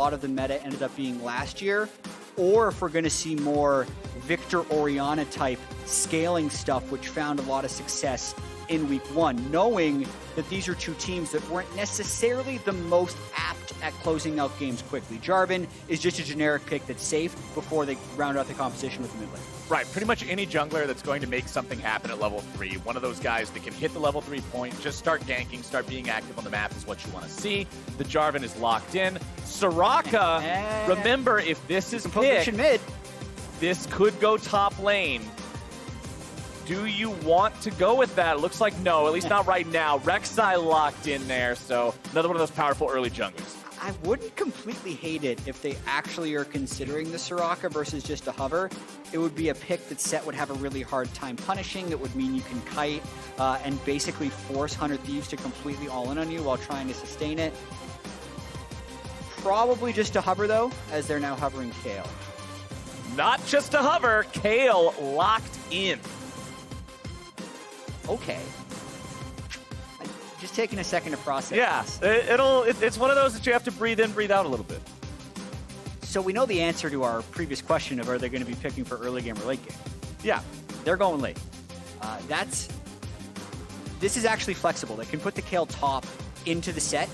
a lot of the meta ended up being last year, or if we're going to see more Victor Orianna type scaling stuff, which found a lot of success in week one, knowing that these are two teams that weren't necessarily the most apt at closing out games quickly. Jarvan is just a generic pick that's safe before they round out the composition with the mid lane. Right, pretty much any jungler that's going to make something happen at level 3, one of those guys that can hit the level 3 point, just start ganking, start being active on the map is what you want to see. The Jarvan is locked in. Soraka, remember, if this is picked, mid, this could go top lane. Do you want to go with that? It looks like no, at least not right now. Rek'Sai locked in there, so another one of those powerful early junglers. I wouldn't completely hate it if they actually are considering the Soraka versus just a hover. It would be a pick that Sett would have a really hard time punishing. It would mean you can kite and basically force 100 Thieves to completely all in on you while trying to sustain it. Probably just a hover though, as they're now hovering Kayle. Not just a hover, Kayle locked in. Okay. Just taking a second to process. Yeah, it's one of those that you have to breathe in, breathe out a little bit. So we know the answer to our previous question of are they going to be picking for early game or late game? Yeah, they're going late. This is actually flexible. They can put the Kayle top into the Sett.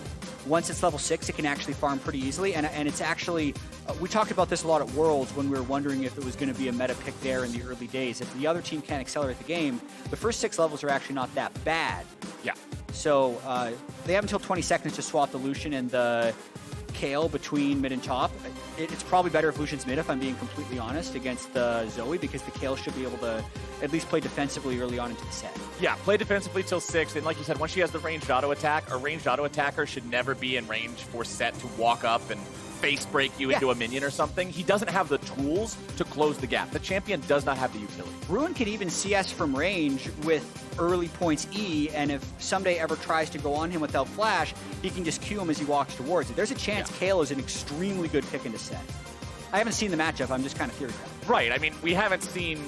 Once it's level 6, it can actually farm pretty easily, and it's actually, we talked about this a lot at Worlds when we were wondering if it was going to be a meta pick there in the early days. If the other team can't accelerate the game, the first 6 levels are actually not that bad. Yeah. So they have until 20 seconds to swap the Lucian and the Kayle between mid and top. It's probably better if Lucian's mid, if I'm being completely honest, against the Zoe, because the Kayle should be able to at least play defensively early on into the set. Yeah, play defensively till 6, and like you said, once she has the ranged auto attack, a ranged auto attacker should never be in range for Sett to walk up and face break you into a minion or something. He doesn't have the tools to close the gap. The champion does not have the utility. Ruin can even CS from range with early points E, and if Ssumday ever tries to go on him without flash, he can just Q him as he walks towards it. There's a chance Kayle is an extremely good pick into Sett. I haven't seen the matchup, I'm just kind of theorizing. Right, I mean, we haven't seen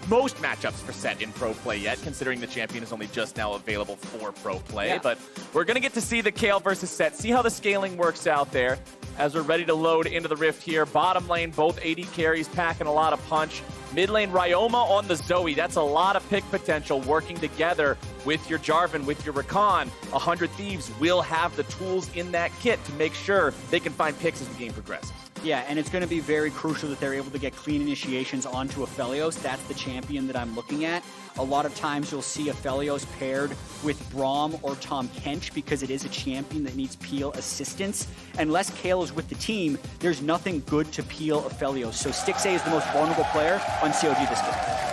most matchups for Sett in pro play yet, considering the champion is only just now available for pro play, but we're going to get to see the Kayle versus Sett, see how the scaling works out there as we're ready to load into the Rift here. Bottom lane, both AD carries packing a lot of punch. Mid lane, Ryoma on the Zoe. That's a lot of pick potential working together with your Jarvan, with your Rakan. 100 Thieves will have the tools in that kit to make sure they can find picks as the game progresses. Yeah, and it's going to be very crucial that they're able to get clean initiations onto Aphelios. That's the champion that I'm looking at. A lot of times you'll see Aphelios paired with Braum or Tom Kench because it is a champion that needs peel assistance. Unless Kayle is with the team, there's nothing good to peel Aphelios. So Stixxay is the most vulnerable player on CLG this game.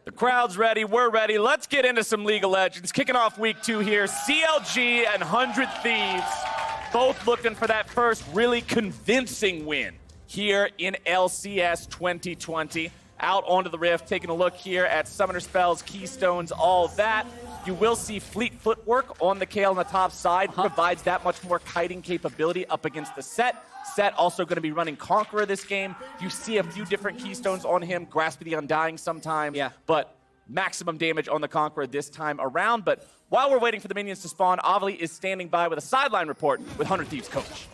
The crowd's ready, we're ready. Let's get into some League of Legends. Kicking off week 2 here, CLG and 100 Thieves, both looking for that first really convincing win here in LCS 2020. Out onto the Rift, taking a look here at Summoner Spells, Keystones, all that. You will see Fleet Footwork on the Kayle on the top side, provides that much more kiting capability up against the Sett. Sett also going to be running Conqueror this game. You see a few different Keystones on him, Grasp of the Undying sometimes, but maximum damage on the Conqueror this time around. But while we're waiting for the minions to spawn, Aphelios is standing by with a sideline report with 100 Thieves coach.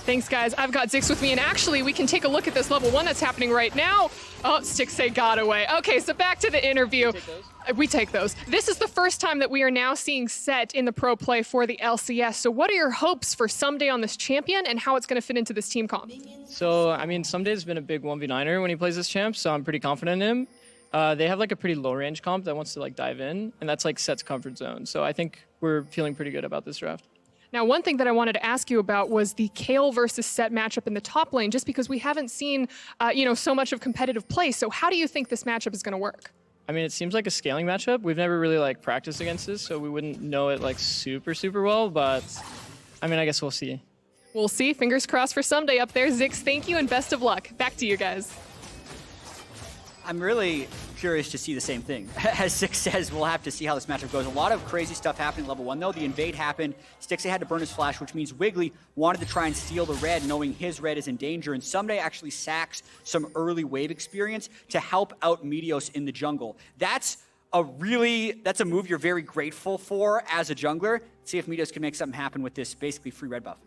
Thanks, guys. I've got Zix with me, and actually, we can take a look at this level 1 that's happening right now. Oh, Stixxay got away. Okay, so back to the interview. We take those. This is the first time that we are now seeing Sett in the pro play for the LCS. So what are your hopes for Ssumday on this champion and how it's going to fit into this team comp? So, I mean, Ssumday's been a big 1v9er when he plays this champ, so I'm pretty confident in him. They have like a pretty low range comp that wants to like dive in, and that's like Sett's comfort zone. So I think we're feeling pretty good about this draft. Now, one thing that I wanted to ask you about was the Kayle versus Sett matchup in the top lane, just because we haven't seen, so much of competitive play. So how do you think this matchup is going to work? I mean, it seems like a scaling matchup. We've never really like practiced against this, so we wouldn't know it like super well, but I mean, I guess we'll see. We'll see. Fingers crossed for Ssumday up there. Zix, thank you and best of luck. Back to you guys. I'm really curious to see the same thing. As Zix says, we'll have to see how this matchup goes. A lot of crazy stuff happening at level 1, though. The invade happened. Stixxay had to burn his flash, which means Wiggily wanted to try and steal the red, knowing his red is in danger. And Ssumday actually sacks some early wave experience to help out Meteos in the jungle. That's that's a move you're very grateful for as a jungler. See if Meteos can make something happen with this basically free red buff.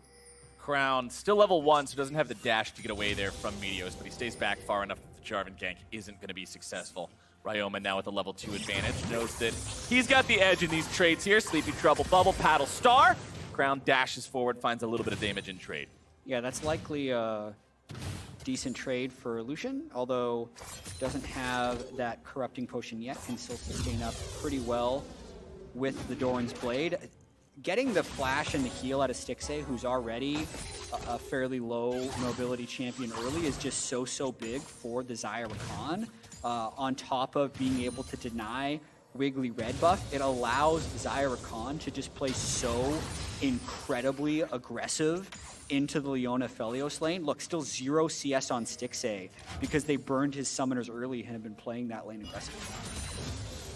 Crown, still level 1, so doesn't have the dash to get away there from Meteos, but he stays back far enough that the Jarvan gank isn't going to be successful. Ryoma now with a level 2 advantage, knows that he's got the edge in these trades here. Sleepy Trouble, Bubble, Paddle, Star. Crown dashes forward, finds a little bit of damage in trade. Yeah, that's likely a decent trade for Lucian, although doesn't have that corrupting potion yet, can still sustain up pretty well with the Doran's Blade. Getting the flash and the heal out of Stixxay, who's already a fairly low mobility champion early, is just so big for the Xayah Rakan. On top of being able to deny Wiggily red buff, it allows Xayah Rakan to just play so incredibly aggressive into the Leona Aphelios lane. Look, still 0 CS on Stixxay because they burned his summoners early and have been playing that lane aggressively.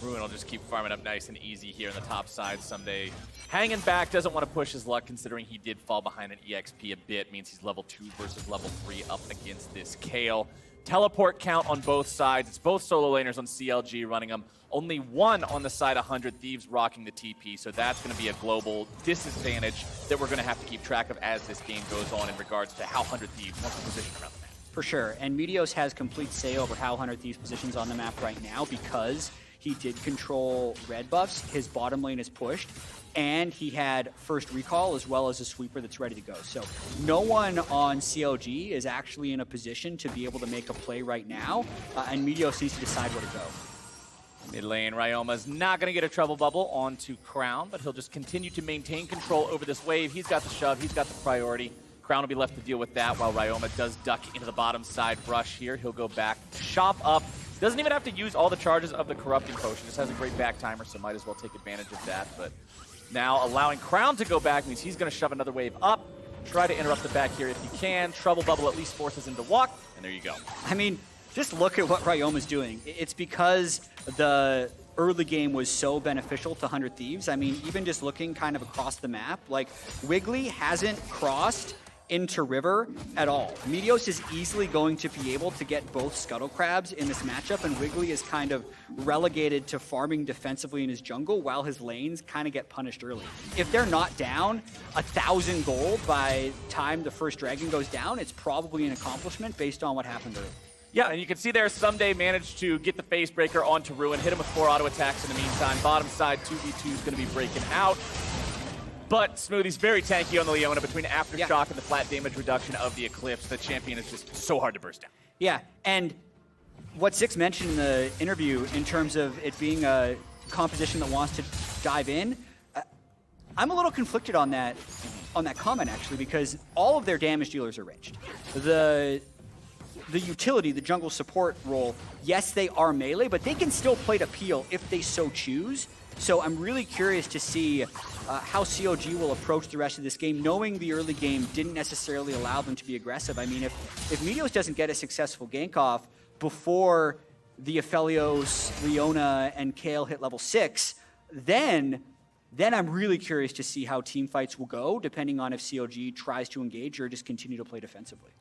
Ruin will just keep farming up nice and easy here on the top side. Ssumday hanging back, doesn't want to push his luck considering he did fall behind an EXP a bit. Means he's level 2 versus level 3 up against this Kayle. Teleport count on both sides. It's both solo laners on CLG running them. Only one on the side 100 Thieves rocking the TP, so that's going to be a global disadvantage that we're going to have to keep track of as this game goes on in regards to how 100 Thieves wants to position around the map. For sure, and Meteos has complete say over how 100 Thieves positions on the map right now because he did control red buffs, his bottom lane is pushed, and he had first recall as well as a sweeper that's ready to go. So no one on CLG is actually in a position to be able to make a play right now, and Meteos needs to decide where to go. Mid lane, Ryoma's not going to get a trouble bubble onto Crown, but he'll just continue to maintain control over this wave. He's got the shove, he's got the priority. Crown will be left to deal with that while Ryoma does duck into the bottom side brush here. He'll go back, chop up. Doesn't even have to use all the charges of the corrupting potion. Just has a great back timer, so might as well take advantage of that. But now allowing Crown to go back means he's going to shove another wave up. Try to interrupt the back here if he can. Trouble bubble at least forces him to walk, and there you go. I mean, just look at what Ryoma's doing. It's because the early game was so beneficial to 100 Thieves. I mean, even just looking kind of across the map, like Wiggily hasn't crossed into river at all. Meteos is easily going to be able to get both Scuttle Crabs in this matchup, and Wiggily is kind of relegated to farming defensively in his jungle while his lanes kind of get punished early. If they're not down 1,000 gold by time the first dragon goes down, it's probably an accomplishment based on what happened early. Yeah, and you can see there Ssumday managed to get the face breaker onto Ruin, hit him with 4 auto attacks in the meantime. Bottom side 2v2 is going to be breaking out. But Smoothie's very tanky on the Leona between Aftershock and the flat damage reduction of the Eclipse. The champion is just so hard to burst down. Yeah, and what Six mentioned in the interview in terms of it being a composition that wants to dive in, I'm a little conflicted on that comment actually, because all of their damage dealers are ranged. The utility, the jungle support role, yes, they are melee, but they can still play to peel if they so choose. So I'm really curious to see how CLG will approach the rest of this game, knowing the early game didn't necessarily allow them to be aggressive. I mean, if Meteos doesn't get a successful gank off before the Aphelios, Leona, and Kayle hit level 6, then I'm really curious to see how team fights will go, depending on if CLG tries to engage or just continue to play defensively.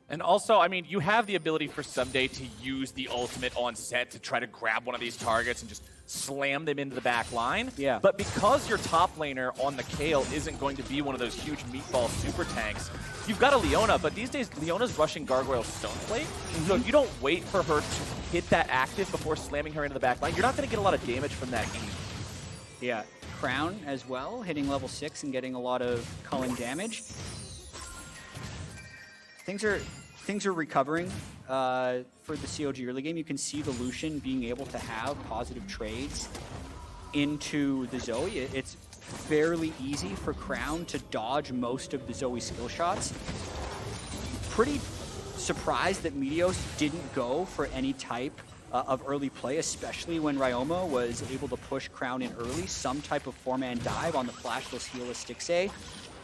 And also, I mean, you have the ability for Ssumday to use the ultimate on Sett to try to grab one of these targets and just slam them into the back line. Yeah. But because your top laner on the Kayle isn't going to be one of those huge meatball super tanks, you've got a Leona, but these days Leona's rushing Gargoyle Stone Plate. So if you don't wait for her to hit that active before slamming her into the back line, you're not going to get a lot of damage from that game. Yeah, Crown as well, hitting level 6 and getting a lot of culling damage. Things are recovering for the CLG early game. You can see the Lucian being able to have positive trades into the Zoe. It's fairly easy for Crown to dodge most of the Zoe skill shots. Pretty surprised that Meteos didn't go for any type of early play, especially when Ryoma was able to push Crown in early, some type of 4-man dive on the flashless heal of Stixxay.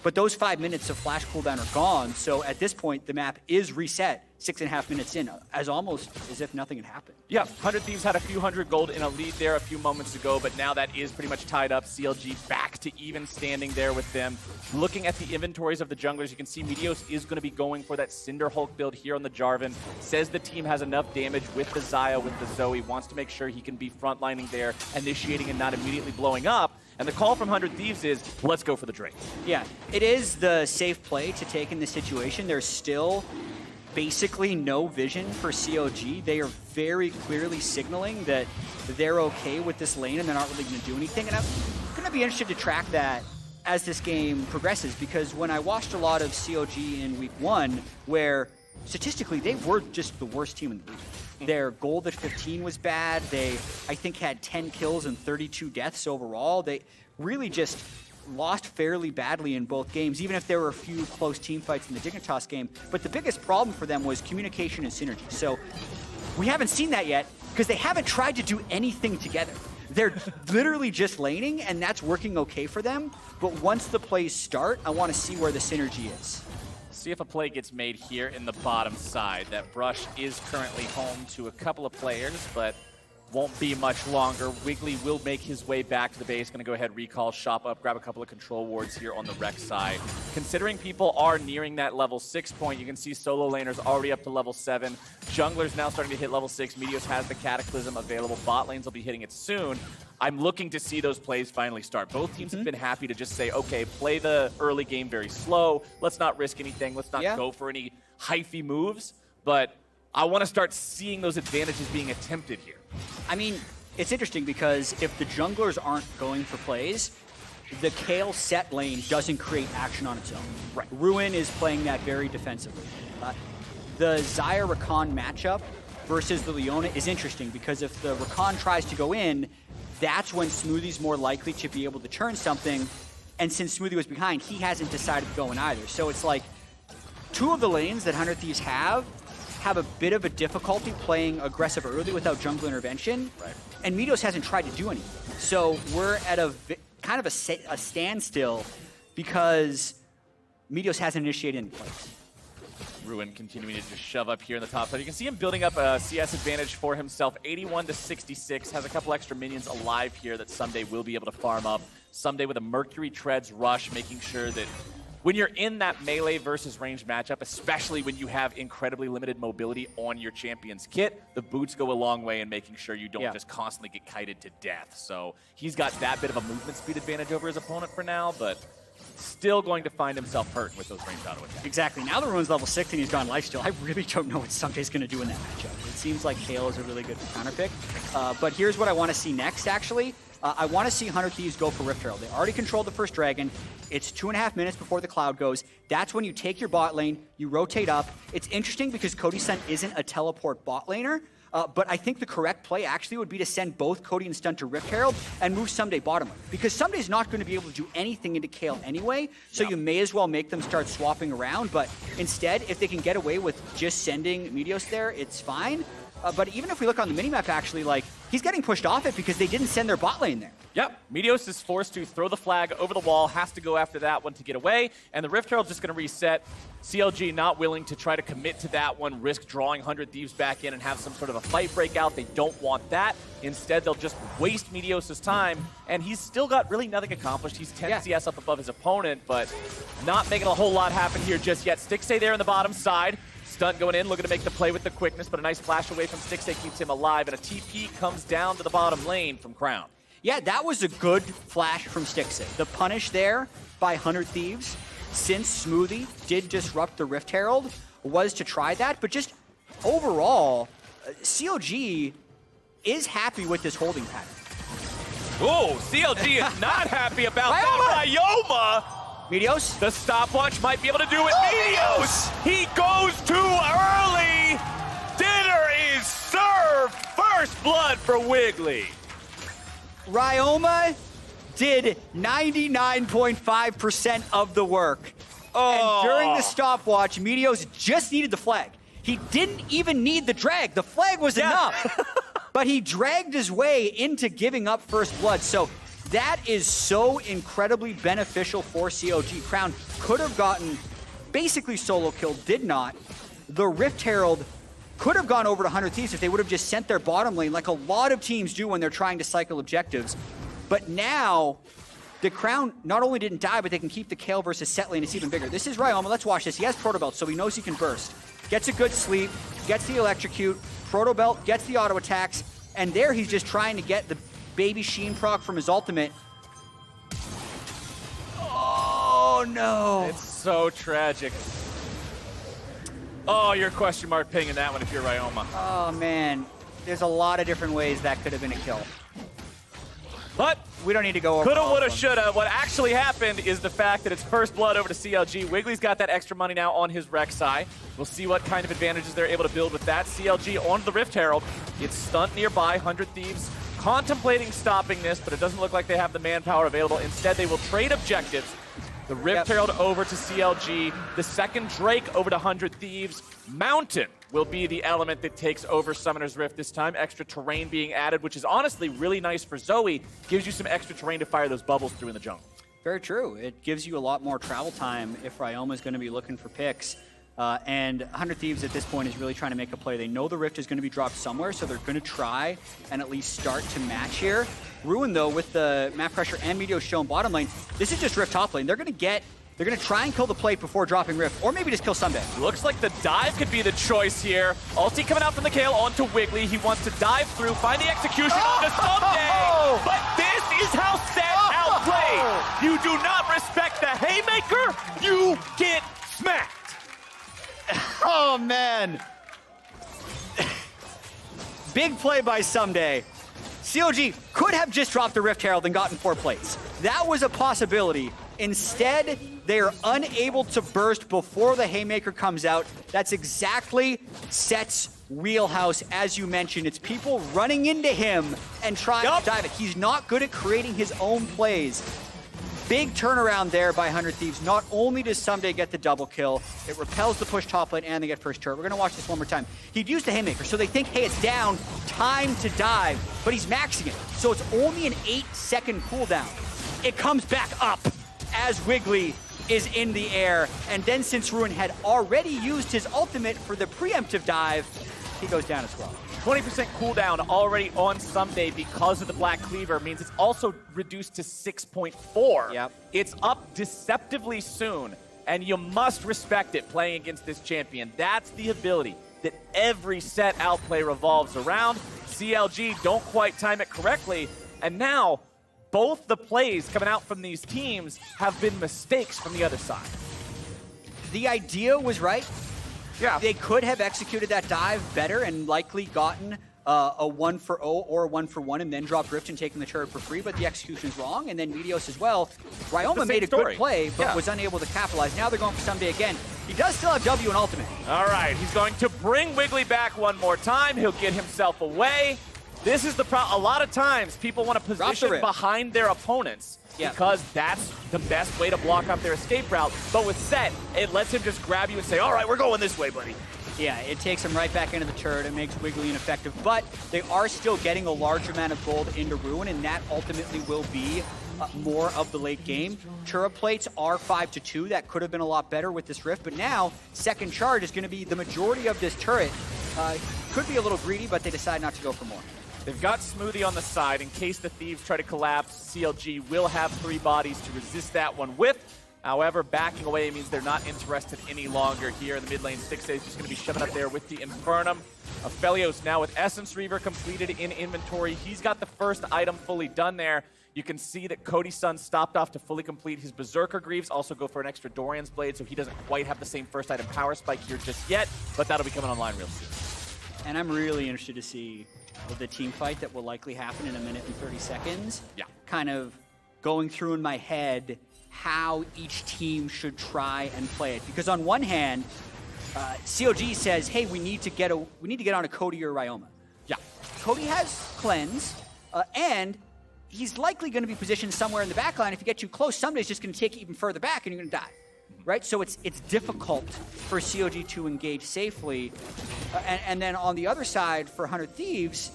But those 5 minutes of flash cooldown are gone, so at this point, the map is reset 6.5 minutes in, as almost as if nothing had happened. Yeah, 100 Thieves had a few hundred gold in a lead there a few moments ago, but now that is pretty much tied up. CLG back to even standing there with them. Looking at the inventories of the junglers, you can see Meteos is going to be going for that Cinder Hulk build here on the Jarvan. Says the team has enough damage with the Xayah, with the Zoe, wants to make sure he can be frontlining there, initiating and not immediately blowing up. And the call from 100 Thieves is, let's go for the Drake. Yeah, it is the safe play to take in this situation. There's still basically no vision for CLG. They are very clearly signaling that they're okay with this lane and they're not really going to do anything. And I'm going to be interested to track that as this game progresses, because when I watched a lot of CLG in week 1, where statistically they were just the worst team in the league. Their gold at 15 was bad. They, I think, had 10 kills and 32 deaths overall. They really just lost fairly badly in both games, even if there were a few close team fights in the Dignitas game. But the biggest problem for them was communication and synergy. So we haven't seen that yet because they haven't tried to do anything together. They're literally just laning, and that's working okay for them. But once the plays start, I want to see where the synergy is. See if a play gets made here in the bottom side. That brush is currently home to a couple of players, but won't be much longer. Wiggily will make his way back to the base. Going to go ahead, recall, shop up, grab a couple of control wards here on the Rek'Sai. Considering people are nearing that level 6 point, you can see solo laners already up to level 7. Junglers now starting to hit level 6. Meteos has the Cataclysm available. Bot lanes will be hitting it soon. I'm looking to see those plays finally start. Both teams have been happy to just say, okay, play the early game very slow. Let's not risk anything. Let's not go for any hyphy moves. But I want to start seeing those advantages being attempted here. I mean, it's interesting because if the junglers aren't going for plays, the Kayle Sett lane doesn't create action on its own. Right. Ruin is playing that very defensively. The Xayah Rakan matchup versus the Leona is interesting because if the Rakan tries to go in, that's when Smoothie's more likely to be able to turn something. And since Smoothie was behind, he hasn't decided to go in either. So it's like two of the lanes that 100 Thieves have a bit of a difficulty playing aggressive early without jungle intervention. Right. And Meteos hasn't tried to do anything. So we're at a kind of a standstill because Meteos hasn't initiated any plays. Ruin continuing to just shove up here in the top side. You can see him building up a CS advantage for himself. 81 to 66. Has a couple extra minions alive here that Ssumday will be able to farm up. Ssumday with a Mercury Treads rush, making sure that when you're in that melee versus ranged matchup, especially when you have incredibly limited mobility on your champion's kit, the boots go a long way in making sure you don't just constantly get kited to death. So he's got that bit of a movement speed advantage over his opponent for now, but still going to find himself hurt with those ranged auto attacks. Exactly. Now that Ruin's level 6 and he's gone lifesteal, I really don't know what Ssumday's going to do in that matchup. It seems like Kayle is a really good counter pick. But here's what I want to see next, actually. I want to see 100 Thieves go for Rift Herald. They already controlled the first dragon. It's 2.5 minutes before the cloud goes. That's when you take your bot lane, you rotate up. It's interesting because Cody Sun isn't a teleport bot laner, but I think the correct play actually would be to send both Cody and Stunt to Rift Herald and move Ssumday bottom lane. Because Ssumday's not going to be able to do anything into Kayle anyway, so you may as well make them start swapping around. But instead, if they can get away with just sending Meteos there, it's fine. But even if we look on the minimap, actually, like, he's getting pushed off it because they didn't send their bot lane there. Yep, Meteos is forced to throw the flag over the wall, has to go after that one to get away, and the Rift Herald's just going to reset. CLG not willing to try to commit to that one, risk drawing 100 Thieves back in and have some sort of a fight break out. They don't want that. Instead, they'll just waste Meteos' time, and he's still got really nothing accomplished. He's 10 CS up above his opponent, but not making a whole lot happen here just yet. Stixxay there on the bottom side. Stunt going in, looking to make the play with the quickness, but a nice flash away from Stixxay keeps him alive, and a TP comes down to the bottom lane from Crown. Yeah, that was a good flash from Stixxay. The punish there by 100 Thieves, since Smoothie did disrupt the Rift Herald, was to try that, but just overall, CLG is happy with this holding pattern. Oh, CLG is not happy about that. Ryoma! Meteos? The stopwatch might be able to do it. Meteos! He goes too early! Dinner is served! First blood for Wiggily. Ryoma did 99.5% of the work. And during the stopwatch, Meteos just needed the flag. He didn't even need the drag. The flag was enough. But he dragged his way into giving up first blood. So That is so incredibly beneficial for CLG. Crown could have gotten basically solo killed, did not. The Rift Herald could have gone over to 100 Thieves if they would have just sent their bottom lane like a lot of teams do when they're trying to cycle objectives. But now, the Crown not only didn't die, but they can keep the Kayle versus Sett lane. It's even bigger. This is Ryoma. Let's watch this. He has Proto Belt, so he knows he can burst. Gets a good sleep, gets the electrocute, Proto Belt, gets the auto attacks, and there he's just trying to get the baby Sheen proc from his ultimate. Oh no! It's so tragic. Oh, you're question mark pinging that one if you're Ryoma. Oh man, there's a lot of different ways that could have been a kill. But we don't need to go over coulda, all woulda, of them. shoulda. What actually happened is the fact that it's first blood over to CLG. Wiggly's got that extra money now on his Rek'Sai. We'll see what kind of advantages they're able to build with that. CLG on the Rift Herald. It's Stunt nearby, 100 Thieves contemplating stopping this, but it doesn't look like they have the manpower available. Instead, they will trade objectives. The Rift Herald over to CLG. The second Drake over to 100 Thieves. Mountain will be the element that takes over Summoner's Rift this time. Extra terrain being added, which is honestly really nice for Zoe. Gives you some extra terrain to fire those bubbles through in the jungle. Very true. It gives you a lot more travel time if Ryoma is going to be looking for picks. And 100 Thieves at this point is really trying to make a play. They know the Rift is going to be dropped somewhere, so they're going to try and at least start to match here. Ruin, though, with the map pressure and Meteos shown bottom lane, this is just Rift top lane. They're going to try and kill the plate before dropping Rift, or maybe just kill Ssumday. Looks like the dive could be the choice here. Ulti coming out from the Kayle onto Wiggily. He wants to dive through, find the execution onto Ssumday. But this is how Sett outplayed. You do not respect the haymaker, you get smacked. Oh, man. Big play by Ssumday. CLG could have just dropped the Rift Herald and gotten 4 plays. That was a possibility. Instead, they are unable to burst before the haymaker comes out. That's exactly Sett's wheelhouse, as you mentioned. It's people running into him and trying to dive it. He's not good at creating his own plays. Big turnaround there by 100 Thieves. Not only does Ssumday get the double kill, it repels the push top lane and they get first turret. We're going to watch this one more time. He'd used the haymaker, so they think, hey, it's down, time to dive, but he's maxing it. So it's only an 8-second cooldown. It comes back up as Wiggily is in the air. And then since Ruin had already used his ultimate for the preemptive dive, he goes down as well. 20% cooldown already on Ssumday because of the Black Cleaver means it's also reduced to 6.4. Yep. It's up deceptively soon, and you must respect it playing against this champion. That's the ability that every Sett outplay revolves around. CLG don't quite time it correctly, and now both the plays coming out from these teams have been mistakes from the other side. The idea was right. Yeah. They could have executed that dive better and likely gotten a 1-for-0 or a 1-for-1 and then dropped Rift and taken the turret for free, but the execution's wrong. And then Meteos as well. Ryoma made a good play, but was unable to capitalize. Now they're going for Ssumday again. He does still have W and ultimate. All right, he's going to bring Wiggily back one more time. He'll get himself away. This is the problem. A lot of times, people want to position behind their opponents because that's the best way to block up their escape route. But with Sett, it lets him just grab you and say, all right, we're going this way, buddy. Yeah, it takes him right back into the turret. It makes Wiggily ineffective. But they are still getting a large amount of gold into Ruin, and that ultimately will be more of the late game. Turret plates are 5-2. That could have been a lot better with this Rift. But now, second charge is going to be the majority of this turret. Could be a little greedy, but they decide not to go for more. They've got Smoothie on the side. In case the Thieves try to collapse, CLG will have 3 bodies to resist that one with. However, backing away means they're not interested any longer here in the mid lane. Stixxay is just going to be shoving up there with the Infernum. Aphelios now with Essence Reaver completed in inventory. He's got the first item fully done there. You can see that Cody Sun stopped off to fully complete his Berserker Greaves, also go for an extra Dorian's Blade, so he doesn't quite have the same first item power spike here just yet, but that'll be coming online real soon. And I'm really interested to see the team fight that will likely happen in 1 minute and 30 seconds. Yeah. Kind of going through in my head how each team should try and play it. Because on one hand, CLG says, hey, we need to get on a Cody or Ryoma. Yeah. Cody has cleanse, and he's likely going to be positioned somewhere in the backline. If you get too close, Ssumday's just going to take you even further back and you're going to die. Right? So it's difficult for CLG to engage safely. And then on the other side, for 100 Thieves,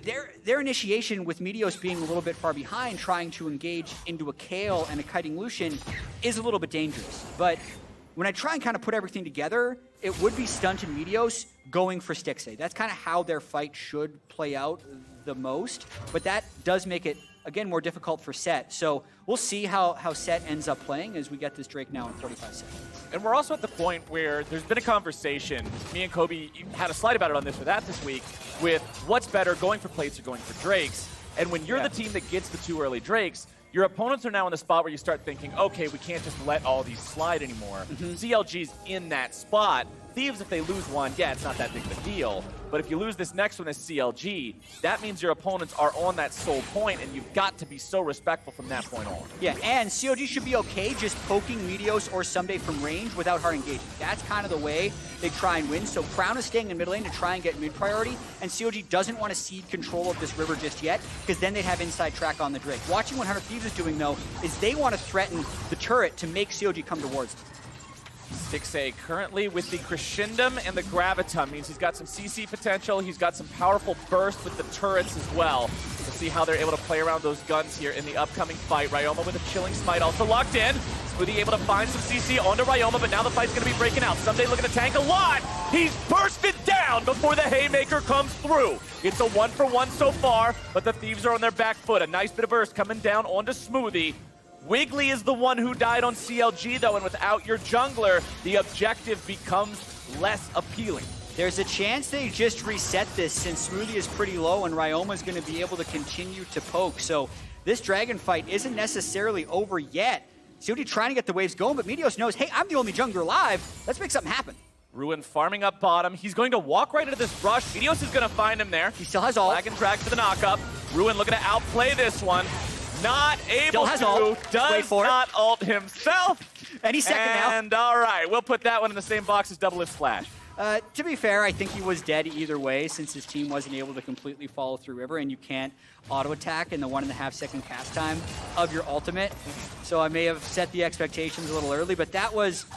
their initiation with Meteos being a little bit far behind, trying to engage into a Kayle and a kiting Lucian is a little bit dangerous. But when I try and kind of put everything together, it would be Stunt and Meteos going for Stixxay. That's kind of how their fight should play out the most. But that does make it, again, more difficult for Sett. So we'll see how Sett ends up playing as we get this Drake now in 45 seconds. And we're also at the point where there's been a conversation, me and Kobe had a slide about it on this or that this week, with what's better, going for plates or going for Drakes. And when you're the team that gets the 2 early Drakes, your opponents are now in the spot where you start thinking, okay, we can't just let all these slide anymore. CLG's in that spot. Thieves, if they lose one, yeah, it's not that big of a deal. But if you lose this next one as CLG, that means your opponents are on that sole point, and you've got to be so respectful from that point on. Yeah, and CLG should be okay just poking Meteos or Ssumday from range without hard engagement. That's kind of the way they try and win. So Crown is staying in mid lane to try and get mid priority, and CLG doesn't want to cede control of this river just yet, because then they'd have inside track on the Drake. Watching what 100 Thieves is doing, though, is they want to threaten the turret to make CLG come towards them. Stixxay currently with the Crescendum and the Gravitum means he's got some CC potential. He's got some powerful burst with the turrets as well. We'll see how they're able to play around those guns here in the upcoming fight. Ryoma with a Chilling Smite also locked in. Smoothie able to find some CC onto Ryoma, but now the fight's going to be breaking out. Ssumday looking to tank a lot. He's bursted down before the Haymaker comes through. It's a 1-for-1 so far, but the Thieves are on their back foot. A nice bit of burst coming down onto Smoothie. Wiggily is the one who died on CLG, though, and without your jungler, the objective becomes less appealing. There's a chance they just reset this since Smoothie is pretty low and Ryoma's going to be able to continue to poke. So this dragon fight isn't necessarily over yet. CLG trying to get the waves going, but Meteos knows, hey, I'm the only jungler alive. Let's make something happen. Ruin farming up bottom. He's going to walk right into this rush. Meteos is going to find him there. He still has ult. Flag and drag for the knockup. Ruin looking to outplay this one. Not able to, ult. does not ult himself. And he's second now. And all right, we'll put that one in the same box as Double Lift Flash. To be fair, I think he was dead either way since his team wasn't able to completely follow through River, and you can't auto-attack in the 1.5 second cast time of your ultimate. So I may have set the expectations a little early, but that was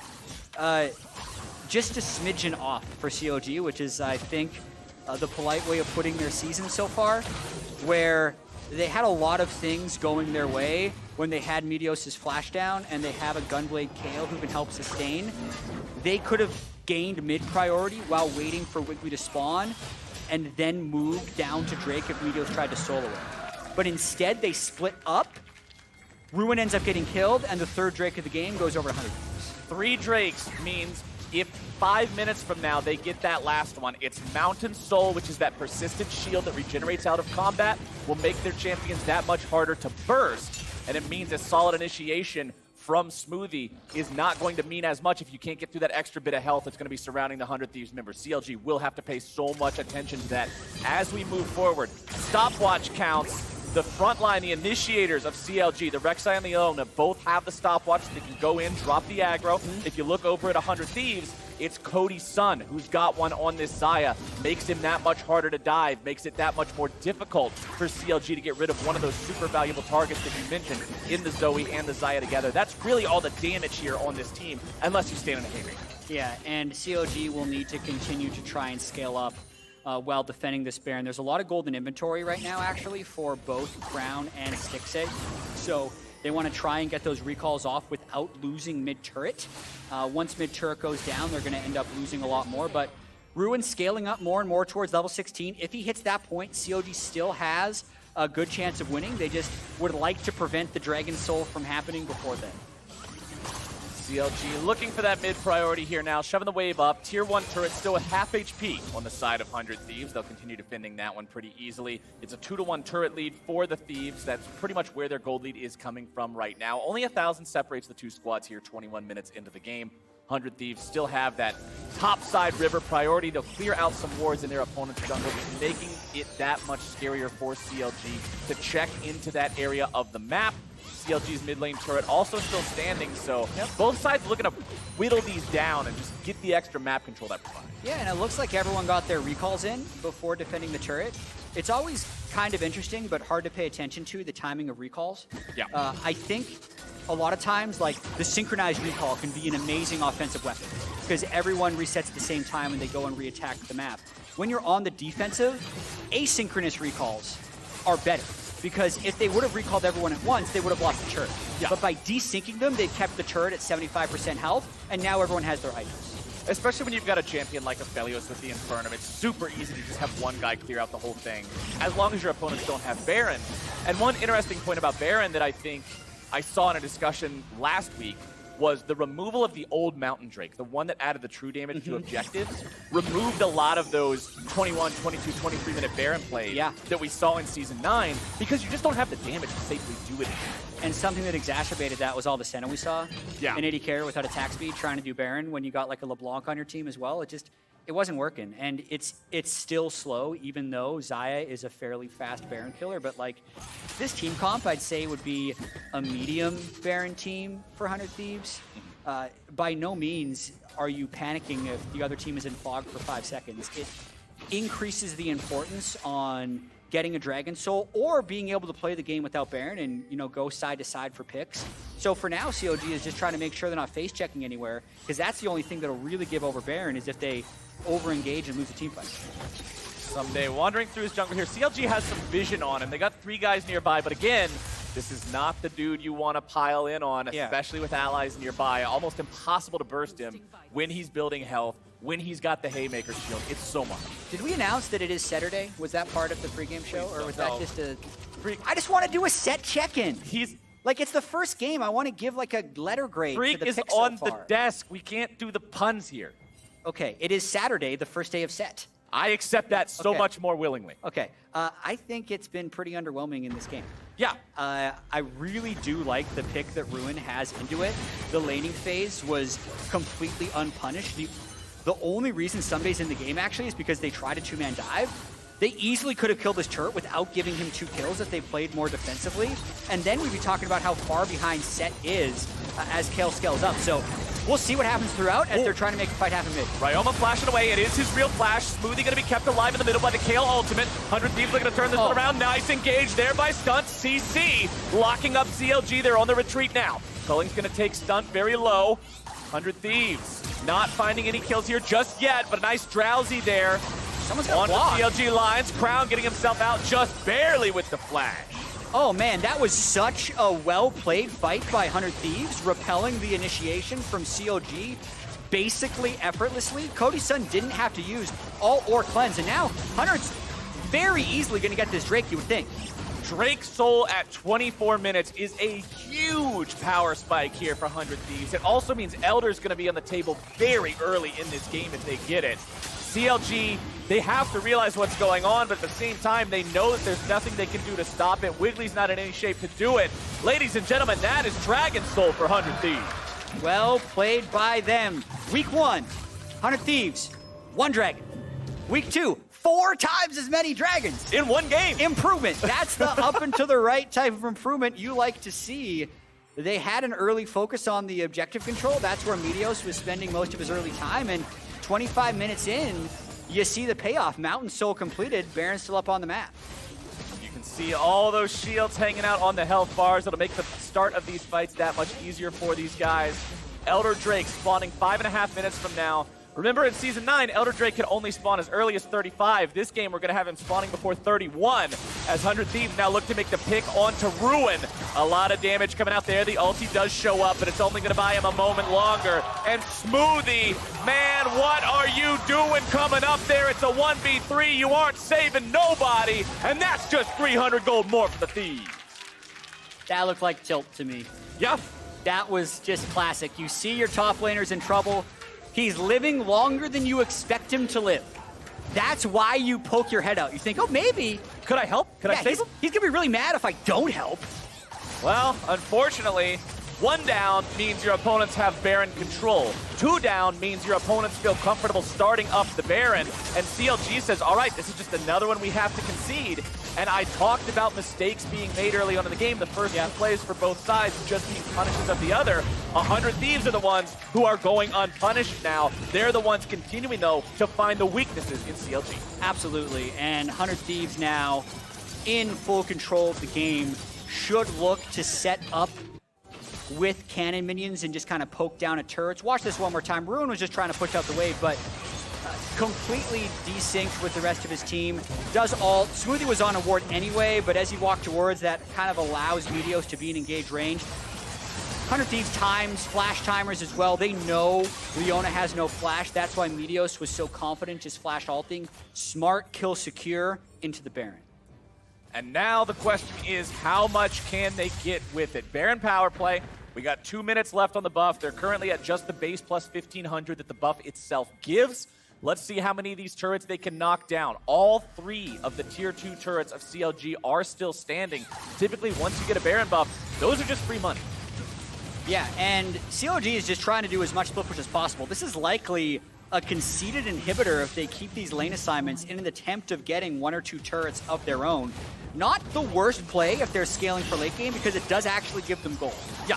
just a smidgen off for CLG, which is, I think, the polite way of putting their season so far, where they had a lot of things going their way when they had Meteos' flash down and they have a Gunblade Kayle who can help sustain. They could have gained mid priority while waiting for Wiggily to spawn and then moved down to Drake if Meteos tried to solo it. But instead they split up, Ruin ends up getting killed, and the third Drake of the game goes over 100. 3 Drakes means if 5 minutes from now they get that last one, it's Mountain Soul, which is that persistent shield that regenerates out of combat, will make their champions that much harder to burst. And it means a solid initiation from Smoothie is not going to mean as much if you can't get through that extra bit of health that's going to be surrounding the 100 Thieves members. CLG will have to pay so much attention to that as we move forward. Stopwatch counts. The front line, the initiators of CLG, the Rek'Sai and the Leona, both have the stopwatch so they can go in, drop the aggro. If you look over at 100 Thieves, it's Cody Sun who's got one on this Xayah. Makes him that much harder to dive, makes it that much more difficult for CLG to get rid of one of those super valuable targets that you mentioned in the Zoe and the Xayah together. That's really all the damage here on this team, unless you stand in a haymaker. Yeah, and CLG will need to continue to try and scale up while defending this Baron. There's a lot of golden inventory right now, actually, for both Crown and Stixxay. So they want to try and get those recalls off without losing mid-turret. Once mid-turret goes down, they're going to end up losing a lot more. But Ruin scaling up more and more towards level 16. If he hits that point, CLG still has a good chance of winning. They just would like to prevent the Dragon Soul from happening before then. CLG looking for that mid priority here now, shoving the wave up. Tier 1 turret still with half HP on the side of 100 Thieves. They'll continue defending that one pretty easily. It's a 2-to-1 turret lead for the Thieves. That's pretty much where their gold lead is coming from right now. Only 1,000 separates the two squads here 21 minutes into the game. 100 Thieves still have that top side river priority. They'll clear out some wards in their opponent's jungle, making it that much scarier for CLG to check into that area of the map. CLG's mid lane turret also still standing, so both sides looking to whittle these down and just get the extra map control that provides. Yeah, and it looks like everyone got their recalls in before defending the turret. It's always kind of interesting, but hard to pay attention to, the timing of recalls. Yeah. I think a lot of times, like, the synchronized recall can be an amazing offensive weapon because everyone resets at the same time and they go and re-attack the map. When you're on the defensive, asynchronous recalls are better. Because if they would have recalled everyone at once, they would have lost the turret. Yeah. But by desyncing them, they've kept the turret at 75% health, and now everyone has their items. Especially when you've got a champion like Aphelios with the Infernum, it's super easy to just have one guy clear out the whole thing, as long as your opponents don't have Baron. And one interesting point about Baron that I think I saw in a discussion last week was the removal of the old Mountain Drake, the one that added the true damage to objectives, removed a lot of those 21, 22, 23-minute Baron plays that we saw in Season 9, because you just don't have the damage to safely do it. And something that exacerbated that was all the Senna we saw. Yeah. An AD carry without attack speed trying to do Baron when you got like a LeBlanc on your team as well. It wasn't working. And it's still slow, even though Xayah is a fairly fast Baron killer. But like this team comp, I'd say would be a medium Baron team for 100 Thieves. By no means are you panicking if the other team is in fog for 5 seconds. It increases the importance on getting a Dragon Soul or being able to play the game without Baron and, you know, go side to side for picks. So for now, CLG is just trying to make sure they're not face checking anywhere, because that's the only thing that'll really give over Baron is if they over-engage and lose a team fight. Ssumday wandering through his jungle here. CLG has some vision on him. They got 3 guys nearby, but again, this is not the dude you want to pile in on, especially with allies nearby. Almost impossible to burst him when he's building health, when he's got the Haymaker shield. It's so much. Did we announce that it is Saturday? Was that part of the pregame show, or was that just a... Freak. I just want to do a Sett check-in. He's... Like, it's the first game. I want to give, like, a letter grade Freak to the is pick on so the far. desk. We can't do the puns here. Okay, it is Saturday, the first day of Sett. I accept that so much more willingly. Okay, I think it's been pretty underwhelming in this game. Yeah. I really do like the pick that Ruin has into it. The laning phase was completely unpunished. The only reason Ssumday's in the game, actually, is because they tried a 2-man dive. They easily could have killed this turret without giving him 2 kills if they played more defensively. And then we'd be talking about how far behind Sett is as Kayle scales up. So we'll see what happens throughout as they're trying to make the fight happen mid. Ryoma flashing away. It is his real flash. Smoothie going to be kept alive in the middle by the Kayle ultimate. 100 Thieves looking to turn this one around. Nice engage there by Stunt. CC locking up CLG. They're on the retreat now. Culling's going to take Stunt very low. 100 Thieves not finding any kills here just yet, but a nice drowsy there. Someone's on got the CLG lines. Crown getting himself out just barely with the flash. Oh man, that was such a well-played fight by 100 Thieves, repelling the initiation from CLG basically effortlessly. Cody Sun didn't have to use all or cleanse, and now 100's very easily going to get this Drake, you would think. Drake Soul at 24 minutes is a huge power spike here for 100 Thieves. It also means Elder's going to be on the table very early in this game if they get it. CLG, they have to realize what's going on, but at the same time, they know that there's nothing they can do to stop it. Wiggly's not in any shape to do it. Ladies and gentlemen, that is Dragon Soul for 100 Thieves. Well played by them. Week 1, 100 Thieves, 1 dragon. Week 2, 4 times as many dragons. In one game. Improvement. That's the up and to the right type of improvement you like to see. They had an early focus on the objective control. That's where Meteos was spending most of his early time, and 25 minutes in, you see the payoff. Mountain Soul completed, Baron still up on the map. You can see all those shields hanging out on the health bars. It'll make the start of these fights that much easier for these guys. Elder Drake spawning 5.5 minutes from now. Remember, in Season 9, Elder Drake could only spawn as early as 35. This game, we're going to have him spawning before 31, as 100 Thieves now look to make the pick onto Ruin. A lot of damage coming out there. The ulti does show up, but it's only going to buy him a moment longer. And Smoothie, man, what are you doing coming up there? It's a 1v3. You aren't saving nobody, and that's just 300 gold more for the Thieves. That looked like tilt to me. Yep. That was just classic. You see your top laner's in trouble. He's living longer than you expect him to live. That's why you poke your head out. You think, oh, maybe. Could I help? Could I save him? He's going to be really mad if I don't help. Well, unfortunately, 1 down means your opponents have Baron control. 2 down means your opponents feel comfortable starting up the Baron. And CLG says, all right, this is just another one we have to concede. And I talked about mistakes being made early on in the game. The first 2 plays for both sides just being punishes of the other. 100 Thieves are the ones who are going unpunished now. They're the ones continuing, though, to find the weaknesses in CLG. Absolutely. And 100 Thieves now in full control of the game should look to set up with cannon minions and just kind of poke down at turrets. Watch this one more time. Ruin was just trying to push out the wave, but completely desynced with the rest of his team. Does ult. Smoothie was on a ward anyway, but as he walked towards, that kind of allows Meteos to be in engaged range. 100 Thieves times, flash timers as well. They know Leona has no flash. That's why Meteos was so confident just flash ulting. Smart, kill secure, into the Baron. And now the question is, how much can they get with it? Baron power play. We got 2 minutes left on the buff. They're currently at just the base plus 1,500 that the buff itself gives. Let's see how many of these turrets they can knock down. All 3 of the tier 2 turrets of CLG are still standing. Typically, once you get a Baron buff, those are just free money. Yeah, and CLG is just trying to do as much split push as possible. This is likely a conceded inhibitor if they keep these lane assignments in an attempt of getting 1 or 2 turrets of their own. Not the worst play if they're scaling for late game, because it does actually give them gold. Yeah.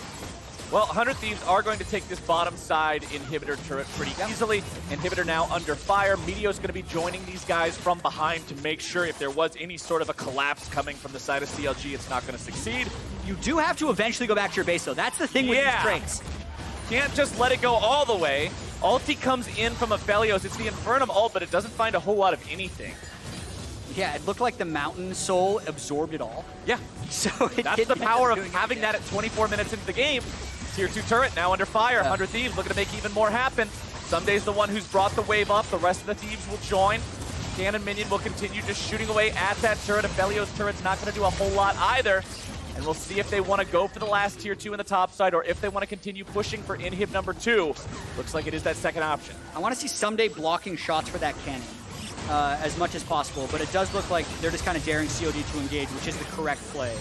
Well, 100 Thieves are going to take this bottom side inhibitor turret pretty easily. Inhibitor now under fire. Meteos going to be joining these guys from behind to make sure if there was any sort of a collapse coming from the side of CLG, it's not going to succeed. You do have to eventually go back to your base, though. That's the thing with these traits. Can't just let it go all the way. Ulti comes in from Aphelios. It's the Infernum ult, but it doesn't find a whole lot of anything. Yeah, it looked like the Mountain Soul absorbed it all. Yeah. So that's the power of having that at 24 minutes into the game. Tier 2 turret now under fire. 100 Thieves looking to make even more happen. Ssumday's the one who's brought the wave up. The rest of the Thieves will join. Cannon Minion will continue just shooting away at that turret. Aphelios turret's not going to do a whole lot either. And we'll see if they want to go for the last tier 2 in the top side or if they want to continue pushing for inhib number 2. Looks like it is that second option. I want to see Ssumday blocking shots for that cannon as much as possible, but it does look like they're just kind of daring COD to engage, which is the correct play.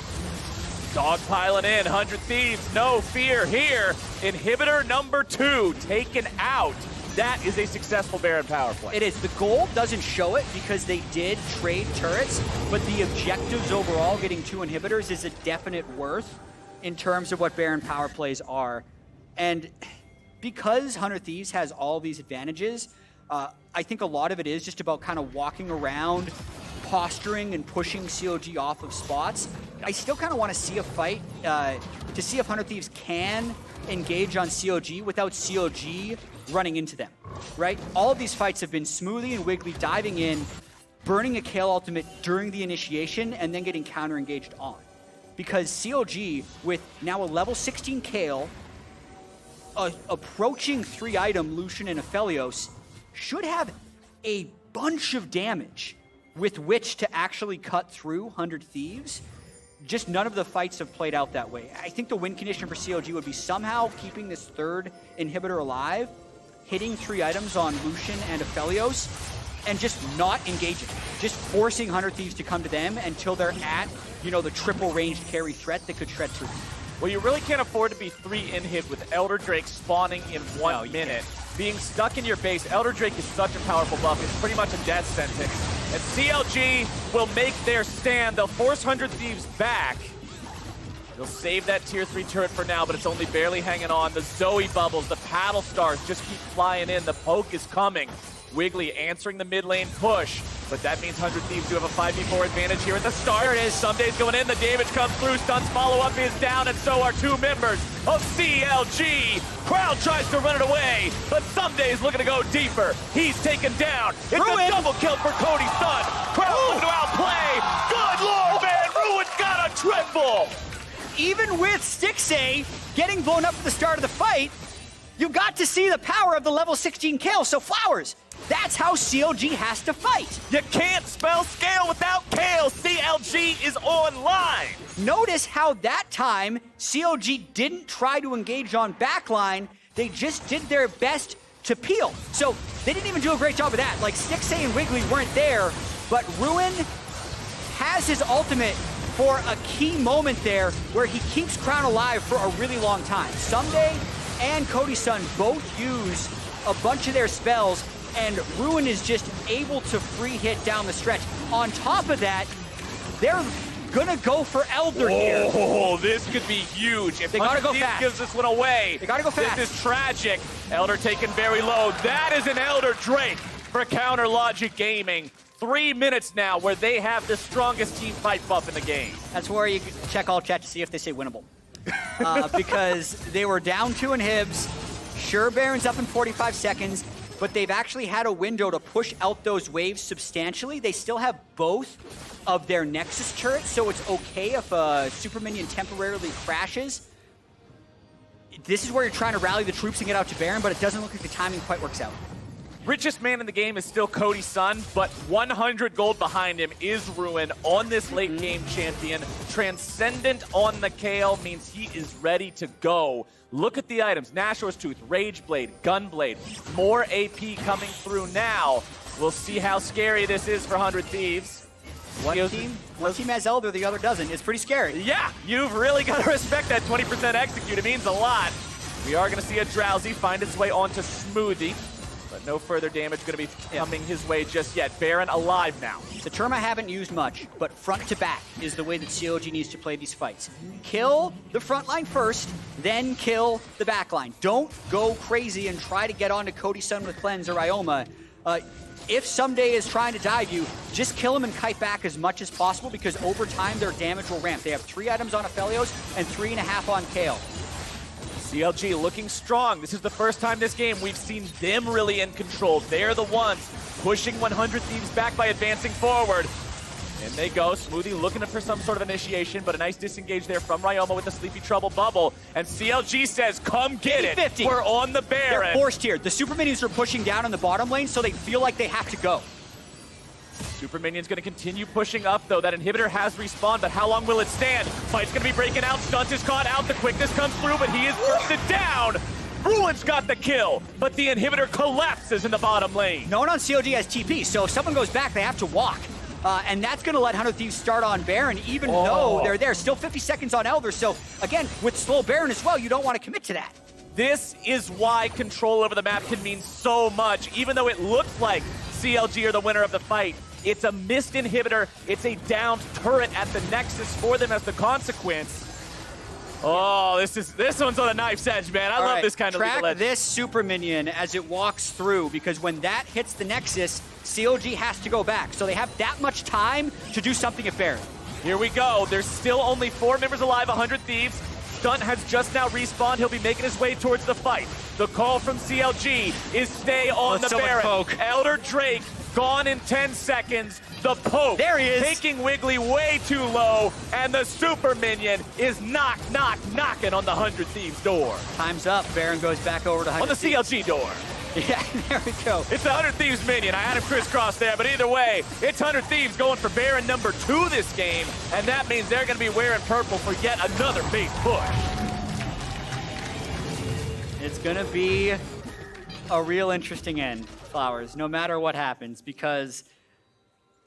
Dog piling in, 100 Thieves, no fear here. Inhibitor number 2 taken out. That is a successful Baron power play. It is. The goal doesn't show it because they did trade turrets, but the objectives overall, getting 2 inhibitors, is a definite worth in terms of what Baron power plays are. And because 100 Thieves has all these advantages, I think a lot of it is just about kind of walking around, posturing and pushing CLG off of spots. I still kind of want to see a fight to see if 100 Thieves can engage on CLG without CLG running into them, right? All of these fights have been Smoothie and Wiggily diving in, burning a Kayle ultimate during the initiation, and then getting counter-engaged on. Because CLG, with now a level 16 Kayle, approaching 3-item Lucian and Aphelios, should have a bunch of damage with which to actually cut through 100 Thieves. Just none of the fights have played out that way. I think the win condition for CLG would be somehow keeping this 3rd inhibitor alive, hitting 3 items on Lucian and Aphelios, and just not engaging. Just forcing 100 Thieves to come to them until they're at, you know, the triple ranged carry threat that could shred through. Well, you really can't afford to be 3 inhib with Elder Drake spawning in 1 minute. Being stuck in your base, Elder Drake is such a powerful buff. It's pretty much a death sentence. And CLG will make their stand. They'll force 100 Thieves back. They'll save that tier 3 turret for now, but it's only barely hanging on. The Zoe bubbles, the paddle stars just keep flying in. The poke is coming. Wiggily answering the mid lane push, but that means 100 Thieves do have a 5v4 advantage here at the start. There it is. Ssumday's going in. The damage comes through. Stunt's follow-up is down, and so are 2 members of CLG. Crowd tries to run it away, but Ssumday's looking to go deeper. He's taken down. It's a double kill for Cody Sun. Crowd looking to outplay. Good lord, man. Ruin's got a triple. Even with Stixxay getting blown up at the start of the fight, you got to see the power of the level 16 Kayle, so flowers. That's how CLG has to fight. You can't spell scale without Kayle. CLG is online. Notice how that time CLG didn't try to engage on backline. They just did their best to peel. So they didn't even do a great job of that. Like Stixxay and Wiggily weren't there, but Ruin has his ultimate for a key moment there where he keeps Crown alive for a really long time. Ssumday and Cody Sun both use a bunch of their spells, and Ruin is just able to free hit down the stretch. On top of that, they're gonna go for Elder here. Oh, this could be huge. If they gotta go fast. Gives this one away, they gotta go fast. This is tragic. Elder taken very low. That is an Elder Drake for Counter Logic Gaming. 3 minutes now where they have the strongest team fight buff in the game. That's where you check all chat to see if they say winnable. Because they were down 2 inhibs. Sure, Baron's up in 45 seconds. but they've actually had a window to push out those waves substantially. They still have both of their Nexus turrets, so it's okay if a Super Minion temporarily crashes. This is where you're trying to rally the troops and get out to Baron, but it doesn't look like the timing quite works out. Richest man in the game is still Cody Sun, but 100 gold behind him is Ruin on this late game champion. Transcendent on the Kayle means he is ready to go. Look at the items. Nashor's Tooth, Rage Blade, Gunblade. More AP coming through now. We'll see how scary this is for 100 Thieves. One team has Elder, the other doesn't. It's pretty scary. Yeah, you've really got to respect that 20% execute. It means a lot. We are going to see a Drowsy find its way onto Smoothie. But no further damage going to be coming his way just yet. Baron alive now. The term I haven't used much, but front to back is the way that CLG needs to play these fights. Kill the front line first, then kill the back line. Don't go crazy and try to get onto Cody Sun with Cleanse or Ryoma. If Ssumday is trying to dive you, just kill him and kite back as much as possible because over time their damage will ramp. They have 3 items on Aphelios and 3.5 on Kayle. CLG looking strong. This is the first time this game we've seen them really in control. They're the ones pushing 100 Thieves back by advancing forward. And they go. Smoothie looking for some sort of initiation, but a nice disengage there from Ryoma with the Sleepy Trouble bubble. And CLG says, come get it. 50-50. We're on the Baron. They're forced here. The Super Minions are pushing down in the bottom lane, so they feel like they have to go. Super Minion's going to continue pushing up, though. That inhibitor has respawned, but how long will it stand? Fight's going to be breaking out. Stunt is caught out. The quickness comes through, but he is bursted down. Ruin's got the kill, but the inhibitor collapses in the bottom lane. No one on CLG has TP, so if someone goes back, they have to walk. And that's going to let 100 Thieves start on Baron, even though they're there. Still 50 seconds on Elder, so again, with slow Baron as well, you don't want to commit to that. This is why control over the map can mean so much, even though it looks like CLG are the winner of the fight. It's a missed inhibitor. It's a downed turret at the Nexus for them as the consequence. Oh, this one's on a knife's edge, man. I love this kind of legal edge. Track this Super Minion as it walks through, because when that hits the Nexus, CLG has to go back. So they have that much time to do something at Baron. Here we go. There's still only 4 members alive, 100 Thieves. Stunt has just now respawned. He'll be making his way towards the fight. The call from CLG is stay on the Baron. Elder Drake gone in 10 seconds. The poke. There he is. Taking Wiggily way too low. And the Super Minion is knocking on the 100 Thieves door. Time's up. Baron goes back over to 100 On the CLG door. Yeah, there we go. It's the 100 Thieves minion. I had him crisscross there, but either way, it's 100 Thieves going for Baron number 2 this game, and that means they're going to be wearing purple for yet another base push. It's going to be a real interesting end, Flowers, no matter what happens, because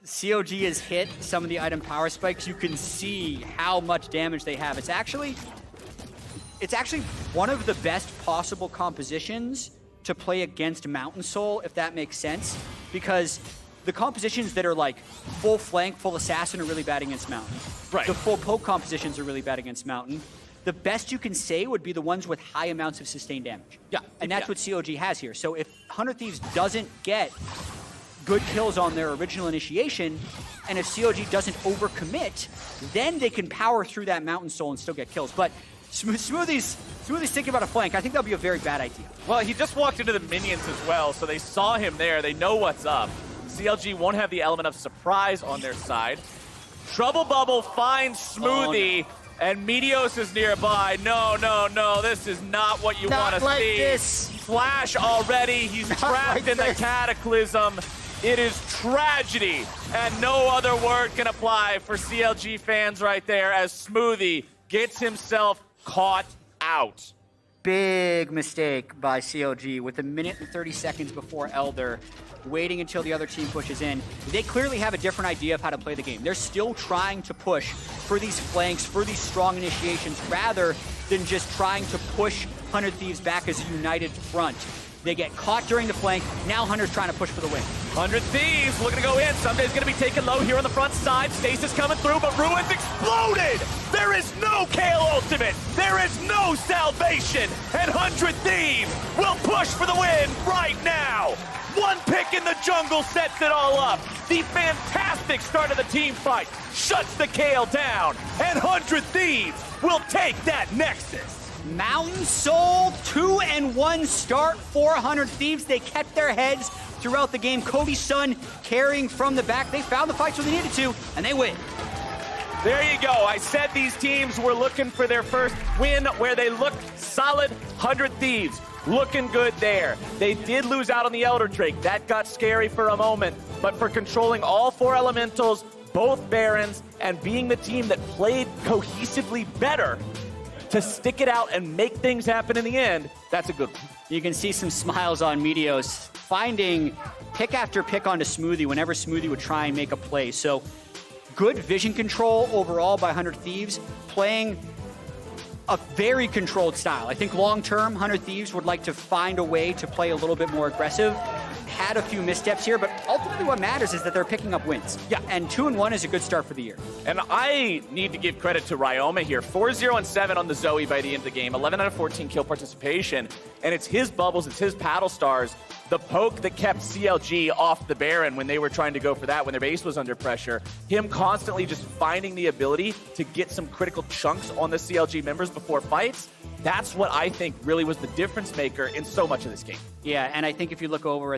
COG has hit some of the item power spikes. You can see how much damage they have. It's actually one of the best possible compositions to play against Mountain Soul, if that makes sense, because the compositions that are like full flank, full assassin are really bad against Mountain. Right. The full poke compositions are really bad against Mountain. The best you can say would be the ones with high amounts of sustained damage. Yeah. And that's what COG has here. So if 100 Thieves doesn't get good kills on their original initiation, and if COG doesn't overcommit, then they can power through that Mountain Soul and still get kills. But Smoothie's thinking about a flank. I think that'll be a very bad idea. Well, he just walked into the minions as well, so they saw him there. They know what's up. CLG won't have the element of surprise on their side. Trouble Bubble finds Smoothie, and Meteos is nearby. No, this is not what you want to like see. This. Flash already. He's trapped in the Cataclysm. It is tragedy, and no other word can apply for CLG fans right there as Smoothie gets himself caught out. Big mistake by CLG with 1 minute and 30 seconds before Elder, waiting until the other team pushes in. They clearly have a different idea of how to play the game. They're still trying to push for these flanks, for these strong initiations, rather than just trying to push 100 Thieves back as a united front. They get caught during the flank. Now Hunter's trying to push for the win. 100 Thieves looking to go in. Ssumday's going to be taken low here on the front side. Stasis coming through, but Ruin's exploded. There is no Kayle ultimate. There is no salvation. And 100 Thieves will push for the win right now. One pick in the jungle sets it all up. The fantastic start of the team fight shuts the Kayle down. And 100 Thieves will take that Nexus. Mountain Soul, 2-1 start for 100 Thieves. They kept their heads throughout the game. Cody Sun carrying from the back. They found the fights when they needed to, and they win. There you go. I said these teams were looking for their first win where they looked solid. 100 Thieves looking good there. They did lose out on the Elder Drake. That got scary for a moment, but for controlling all 4 elementals, both Barons, and being the team that played cohesively better to stick it out and make things happen in the end, that's a good one. You can see some smiles on Meteos, finding pick after pick onto Smoothie whenever Smoothie would try and make a play. So good vision control overall by 100 Thieves, playing a very controlled style. I think long-term, 100 Thieves would like to find a way to play a little bit more aggressive. Had a few missteps here, but ultimately what matters is that they're picking up wins. Yeah. And 2-1 is a good start for the year. And I need to give credit to Ryoma here. 4-0-7 on the Zoe by the end of the game. 11 out of 14 kill participation. And it's his bubbles, it's his paddle stars. The poke that kept CLG off the Baron when they were trying to go for that, when their base was under pressure. Him constantly just finding the ability to get some critical chunks on the CLG members before fights. That's what I think really was the difference maker in so much of this game. Yeah, and I think if you look over at the